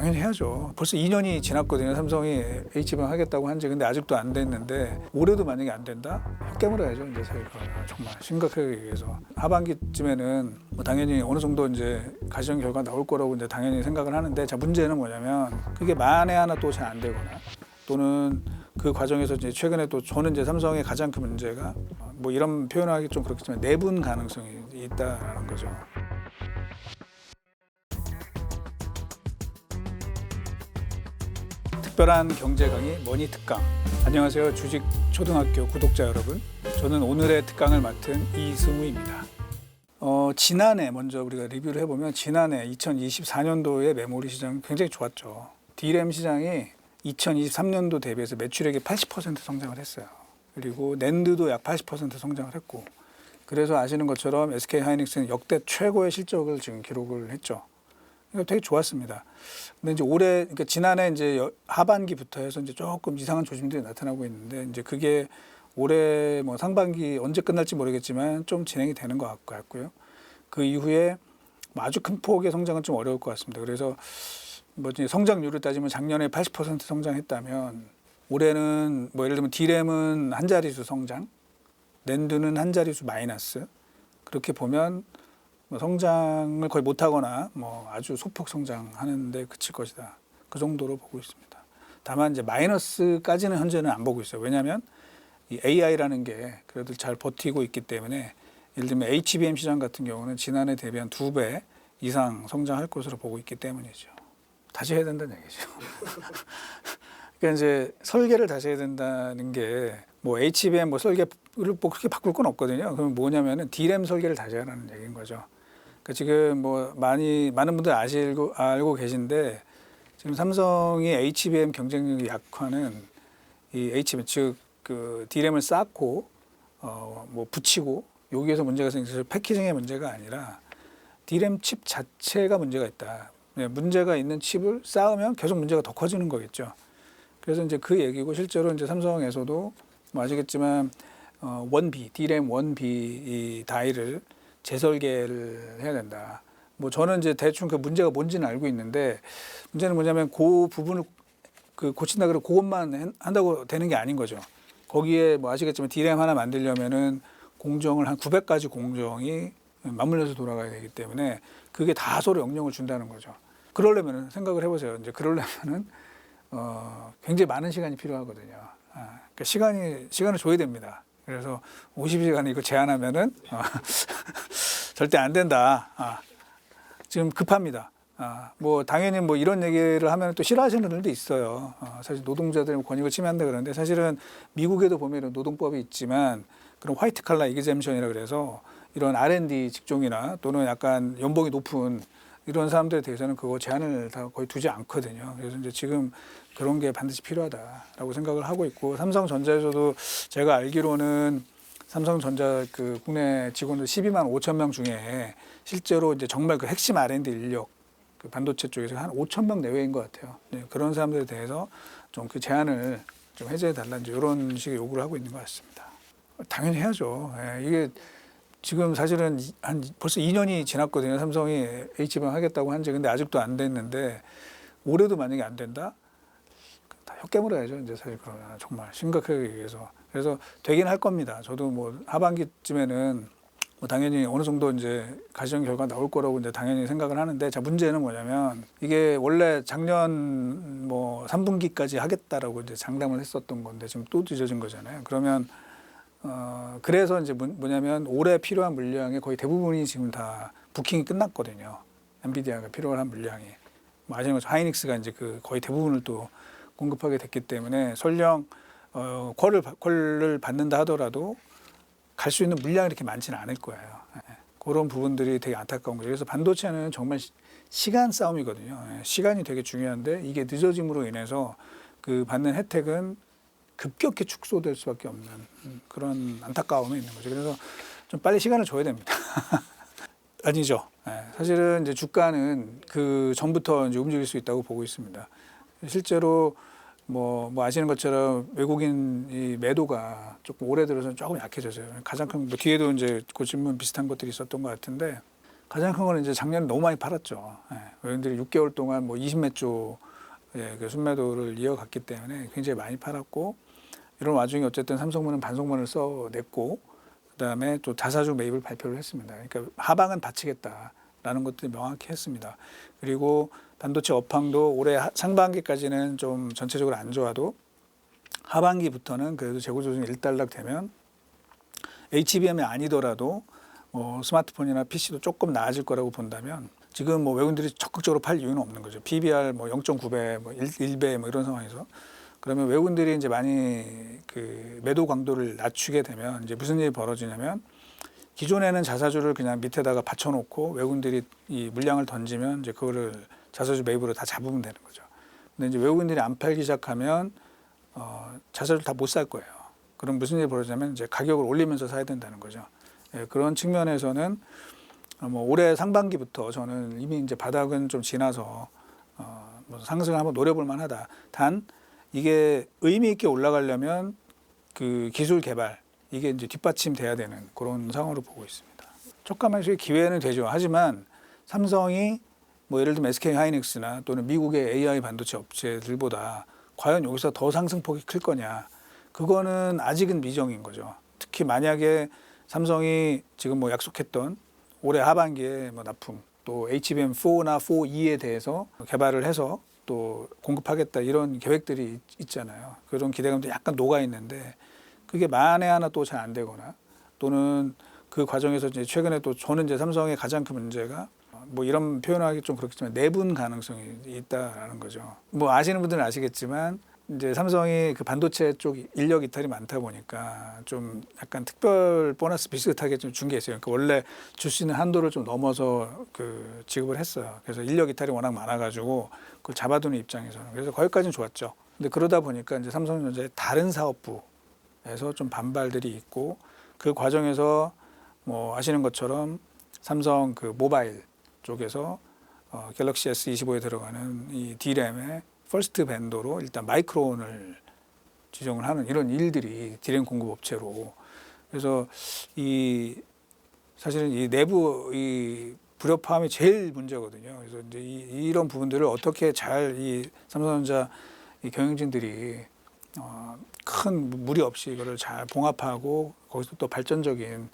당연히 해야죠. 벌써 2년이 지났거든요. 삼성이 H방 하겠다고 한지. 근데 아직도 안 됐는데 올해도 만약에 안 된다? 혀 깨물어야죠. 이제 저희가 정말 심각하게 얘기해서 하반기쯤에는 뭐 당연히 어느 정도 이제 가시적 결과 나올 거라고 이제 당연히 생각을 하는데, 자, 문제는 뭐냐면 그게 만에 하나 또 잘 안 되거나 또는 그 과정에서 이제 최근에 또 저는 이제 삼성의 가장 큰 문제가 뭐 이런 표현하기 좀 그렇겠지만 내분 가능성이 있다라는 거죠. 특별한 경제 강의 머니 특강. 안녕하세요, 주식 초등학교 구독자 여러분. 저는 오늘의 특강을 맡은 이승우입니다. 지난해 먼저 우리가 리뷰를 해보면 지난해 2024년도의 메모리 시장 굉장히 좋았죠. D램 시장이 2023년도 대비해서 매출액이 80% 성장을 했어요. 그리고 낸드도 약 80% 성장을 했고, 그래서 아시는 것처럼 SK하이닉스는 역대 최고의 실적을 지금 기록을 했죠. 되게 좋았습니다. 근데 이제 올해, 그러니까 지난해 이제 하반기부터 해서 이제 조금 이상한 조짐들이 나타나고 있는데, 이제 그게 올해 뭐 상반기 언제 끝날지 모르겠지만 좀 진행이 되는 것 같고요. 그 이후에 아주 큰 폭의 성장은 좀 어려울 것 같습니다. 그래서 뭐 성장률을 따지면 작년에 80% 성장했다면 올해는 뭐 예를 들면 D램은 한 자릿수 성장, 낸드는 한 자릿수 마이너스, 그렇게 보면 뭐 성장을 거의 못하거나 뭐 아주 소폭 성장하는데 그칠 것이다. 그 정도로 보고 있습니다. 다만 이제 마이너스까지는 현재는 안 보고 있어요. 왜냐하면 이 AI라는 게 그래도 잘 버티고 있기 때문에, 예를 들면 HBM 시장 같은 경우는 지난해 대비 한 2배 이상 성장할 것으로 보고 있기 때문이죠. 다시 해야 된다는 얘기죠. 그러니까 이제 설계를 다시 해야 된다는 게 뭐 HBM 뭐 설계를 뭐 그렇게 바꿀 건 없거든요. 그러면 뭐냐면은 D램 설계를 다시 하라는 얘기인 거죠. 그러니까 지금 뭐 많은 분들 알고 계신데, 지금 삼성이 HBM 경쟁력 약화는 이 HBM 즉 그 D램을 쌓고 뭐 붙이고 여기에서 문제가 생겨서 패키징의 문제가 아니라 D램 칩 자체가 문제가 있다. 문제가 있는 칩을 쌓으면 계속 문제가 더 커지는 거겠죠. 그래서 이제 그 얘기고, 실제로 이제 삼성에서도 뭐 아시겠지만 D램 1B 이 다이를 재설계를 해야 된다. 뭐 저는 이제 대충 그 문제가 뭔지는 알고 있는데, 문제는 뭐냐면 그 부분을 그 고친다 그러고 그것만 한다고 되는 게 아닌 거죠. 거기에 뭐 아시겠지만 D램 하나 만들려면은 공정을 한 900가지 공정이 맞물려서 돌아가야 되기 때문에 그게 다 서로 영향을 준다는 거죠. 그러려면은 생각을 해보세요. 이제 그러려면은 굉장히 많은 시간이 필요하거든요. 그러니까 시간을 줘야 됩니다. 그래서 50시간 이거 제한하면은 절대 안 된다. 지금 급합니다. 뭐 당연히 뭐 이런 얘기를 하면 또 싫어하시는 분들도 있어요. 사실 노동자들의 권익을 침해한다 그러는데, 사실은 미국에도 보면 이런 노동법이 있지만 그런 화이트 칼라 이그젬션이라 그래서 이런 R&D 직종이나 또는 약간 연봉이 높은 이런 사람들에 대해서는 그거 제한을 다 거의 두지 않거든요. 그래서 이제 지금 그런 게 반드시 필요하다라고 생각을 하고 있고, 삼성전자에서도 제가 알기로는 삼성전자 그 국내 직원들 12만 5천 명 중에 실제로 이제 정말 그 핵심 R&D 인력, 그 반도체 쪽에서 한 5천 명 내외인 것 같아요. 네, 그런 사람들에 대해서 좀 그 제한을 좀 해제해 달라는 이런 식의 요구를 하고 있는 것 같습니다. 당연히 해야죠. 예, 이게 지금 사실은 벌써 2년이 지났거든요. 삼성이 H방 하겠다고 한지. 근데 아직도 안 됐는데 올해도 만약에 안 된다? 다 혀 깨물어야죠. 이제 사실 그러면 정말 심각하게 얘기해서. 그래서 되긴 할 겁니다. 저도 뭐 하반기쯤에는 뭐 당연히 어느 정도 이제 가시적 결과 나올 거라고 이제 당연히 생각을 하는데, 자, 문제는 뭐냐면 이게 원래 작년 뭐 3분기까지 하겠다라고 이제 장담을 했었던 건데 지금 또 늦어진 거잖아요. 그러면 그래서 이제 뭐냐면 올해 필요한 물량의 거의 대부분이 지금 다 부킹이 끝났거든요. 엔비디아가 필요한 물량이. 뭐 아시는 것처럼 하이닉스가 이제 그 거의 대부분을 또 공급하게 됐기 때문에 설령 콜을 받는다 하더라도 갈 수 있는 물량이 이렇게 많지는 않을 거예요. 그런 부분들이 되게 안타까운 거죠. 그래서 반도체는 정말 시간 싸움이거든요. 시간이 되게 중요한데 이게 늦어짐으로 인해서 그 받는 혜택은 급격히 축소될 수밖에 없는 그런 안타까움이 있는 거죠. 그래서 좀 빨리 시간을 줘야 됩니다. 아니죠. 사실은 이제 주가는 그 전부터 이제 움직일 수 있다고 보고 있습니다. 실제로 뭐 아시는 것처럼 외국인 이 매도가 조금 올해 들어서는 조금 약해졌어요. 가장 큰 뭐 뒤에도 이제 그 질문 비슷한 것들이 있었던 것 같은데, 가장 큰 거는 이제 작년에 너무 많이 팔았죠. 예, 외국인들이 6개월 동안 뭐 20몇 조 그 순매도를 이어갔기 때문에 굉장히 많이 팔았고, 이런 와중에 어쨌든 삼성물은 반성문을 써냈고, 그다음에 또 자사주 매입을 발표를 했습니다. 그러니까 하방은 받치겠다라는 것들이 명확히 했습니다. 그리고 반도체 업황도 올해 상반기까지는 좀 전체적으로 안 좋아도 하반기부터는 그래도 재고 조정이 일단락되면 HBM이 아니더라도 스마트폰이나 PC도 조금 나아질 거라고 본다면, 지금 뭐 외국인들이 적극적으로 팔 이유는 없는 거죠. PBR 뭐 0.9배, 뭐 1배 뭐 이런 상황에서, 그러면 외국인들이 이제 많이 그 매도 강도를 낮추게 되면 이제 무슨 일이 벌어지냐면, 기존에는 자사주를 그냥 밑에다가 받쳐놓고 외국인들이 이 물량을 던지면 이제 그거를 자사주 매입으로 다 잡으면 되는 거죠. 근데 이제 외국인들이 안 팔기 시작하면 자사주를 다 못 살 거예요. 그럼 무슨 일이 벌어지냐면 이제 가격을 올리면서 사야 된다는 거죠. 예, 그런 측면에서는 뭐 올해 상반기부터 저는 이미 이제 바닥은 좀 지나서 뭐 상승을 한번 노려볼 만하다. 단 이게 의미 있게 올라가려면 그 기술 개발 이게 이제 뒷받침돼야 되는 그런 상황으로 보고 있습니다. 초가 매수의 기회는 되죠. 하지만 삼성이 뭐 예를 들면 SK 하이닉스나 또는 미국의 AI 반도체 업체들보다 과연 여기서 더 상승폭이 클 거냐? 그거는 아직은 미정인 거죠. 특히 만약에 삼성이 지금 뭐 약속했던 올해 하반기에 뭐 납품, 또 HBM4나 4E에 대해서 개발을 해서 또 공급하겠다 이런 계획들이 있잖아요. 그런 기대감도 약간 녹아 있는데, 그게 만에 하나 또 잘 안 되거나, 또는 그 과정에서 이제 최근에 또 저는 이제 삼성의 가장 큰 문제가 뭐 이런 표현하기 좀 그렇겠지만 내분 가능성이 있다라는 거죠. 뭐 아시는 분들은 아시겠지만 이제 삼성이 그 반도체 쪽 인력 이탈이 많다 보니까 좀 약간 특별 보너스 비슷하게 좀 준 게 있어요. 그러니까 원래 줄 수 있는 한도를 좀 넘어서 그 지급을 했어요. 그래서 인력 이탈이 워낙 많아가지고 그걸 잡아두는 입장에서는, 그래서 거기까지는 좋았죠. 근데 그러다 보니까 이제 삼성전자의 다른 사업부에서 좀 반발들이 있고, 그 과정에서 뭐 아시는 것처럼 삼성 그 모바일 쪽에서 갤럭시 S25에 들어가는 이 D램의 퍼스트 벤더로 일단 마이크론을 지정을 하는 이런 일들이 D램 공급 업체로, 그래서 이 사실은 이 내부 이 불협화음이 제일 문제거든요. 그래서 이제 이런 부분들을 어떻게 잘 이 삼성전자 이 경영진들이 큰 무리 없이 이거를 잘 봉합하고 거기서 또 발전적인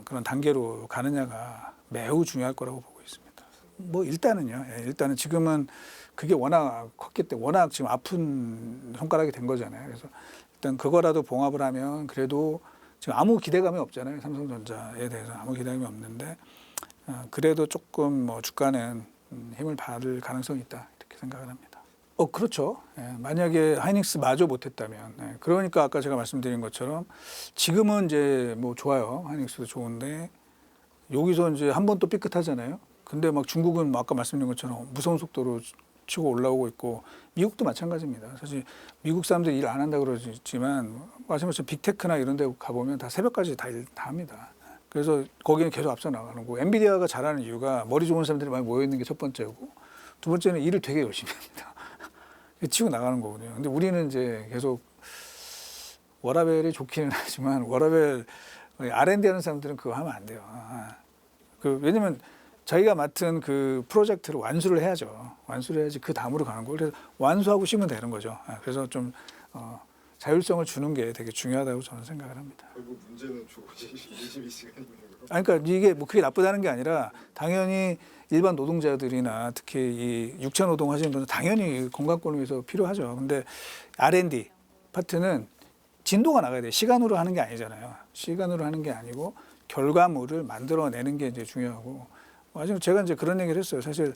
그런 단계로 가느냐가 매우 중요할 거라고 보고 있습니다. 뭐 일단은요. 일단은 지금은 그게 워낙 컸기 때문에, 워낙 지금 아픈 손가락이 된 거잖아요. 그래서 일단 그거라도 봉합을 하면, 그래도 지금 아무 기대감이 없잖아요. 삼성전자에 대해서 아무 기대감이 없는데, 그래도 조금 뭐 주가는 힘을 받을 가능성이 있다, 이렇게 생각을 합니다. 그렇죠. 만약에 하이닉스 마저 못했다면, 그러니까 아까 제가 말씀드린 것처럼 지금은 이제 뭐 좋아요. 하이닉스도 좋은데 여기서 이제 한 번 또 삐끗하잖아요. 근데 막 중국은 아까 말씀드린 것처럼 무서운 속도로 치고 올라오고 있고, 미국도 마찬가지입니다. 사실 미국 사람들이 일 안 한다 그러지만 아시는 것처럼 빅테크나 이런 데 가보면 다 새벽까지 다 합니다. 그래서 거기는 계속 앞서 나가는 거고, 엔비디아가 잘하는 이유가 머리 좋은 사람들이 많이 모여 있는 게 첫 번째고, 두 번째는 일을 되게 열심히 합니다. 치고 나가는 거거든요. 근데 우리는 이제 계속 워라벨이 좋기는 하지만, 워라벨 R&D 하는 사람들은 그거 하면 안 돼요. 왜냐면 자기가 맡은 그 프로젝트를 완수를 해야죠. 완수를 해야지 그 다음으로 가는 거예요. 그래서 완수하고 쉬면 되는 거죠. 그래서 좀 자율성을 주는 게 되게 중요하다고 저는 생각을 합니다. 결국 문제는 주고 22시간이네요. 그러니까 이게 뭐 그게 나쁘다는 게 아니라, 당연히 일반 노동자들이나 특히 이 육체 노동 하시는 분은 당연히 건강권을 위해서 필요하죠. 근데 R&D 파트는 진도가 나가야 돼요. 시간으로 하는 게 아니잖아요. 시간으로 하는 게 아니고 결과물을 만들어내는 게 이제 중요하고, 아직 제가 이제 그런 얘기를 했어요. 사실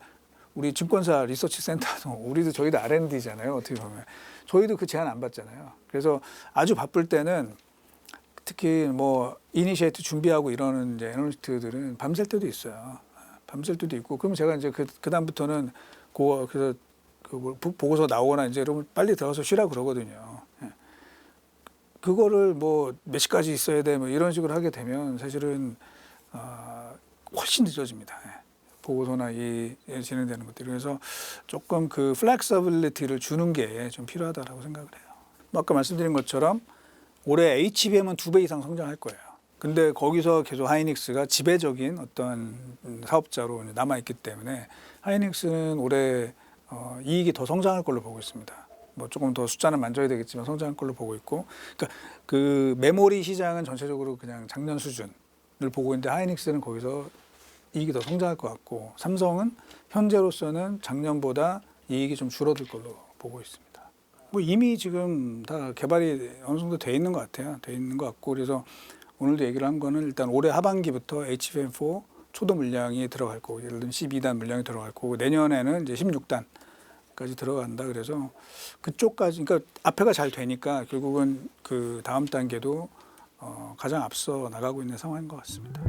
우리 증권사 리서치 센터도 저희도 R&D잖아요. 어떻게 보면 저희도 그 제한 안 받잖아요. 그래서 아주 바쁠 때는 특히 뭐 이니시에이트 준비하고 이러는 이제 애널리스트들은 밤샐 때도 있어요. 밤샐 때도 있고, 그러면 제가 이제 그 다음부터는 그래서 보고서 나오거나 이제 여러분 빨리 들어가서 쉬라 그러거든요. 그거를 뭐 몇 시까지 있어야 돼 뭐 이런 식으로 하게 되면 사실은 훨씬 늦어집니다. 보고서나 진행되는 것들이. 그래서 조금 그 플렉서빌리티를 주는 게 좀 필요하다라고 생각을 해요. 뭐 아까 말씀드린 것처럼 올해 HBM은 2배 이상 성장할 거예요. 근데 거기서 계속 하이닉스가 지배적인 어떤 사업자로 남아 있기 때문에 하이닉스는 올해 이익이 더 성장할 걸로 보고 있습니다. 뭐 조금 더 숫자는 만져야 되겠지만 성장할 걸로 보고 있고, 그러니까 그 메모리 시장은 전체적으로 그냥 작년 수준을 보고 있는데 하이닉스는 거기서 이익이 더 성장할 것 같고, 삼성은 현재로서는 작년보다 이익이 좀 줄어들 걸로 보고 있습니다. 뭐 이미 지금 다 개발이 어느 정도 돼 있는 것 같아요. 돼 있는 것 같고, 그래서 오늘도 얘기를 한 거는 일단 올해 하반기부터 HBM4 초도 물량이 들어갈 거고, 예를 들면 12단 물량이 들어갈 거고, 내년에는 이제 16단까지 들어간다. 그래서 그쪽까지, 그러니까 앞에가 잘 되니까 결국은 그 다음 단계도 가장 앞서 나가고 있는 상황인 것 같습니다.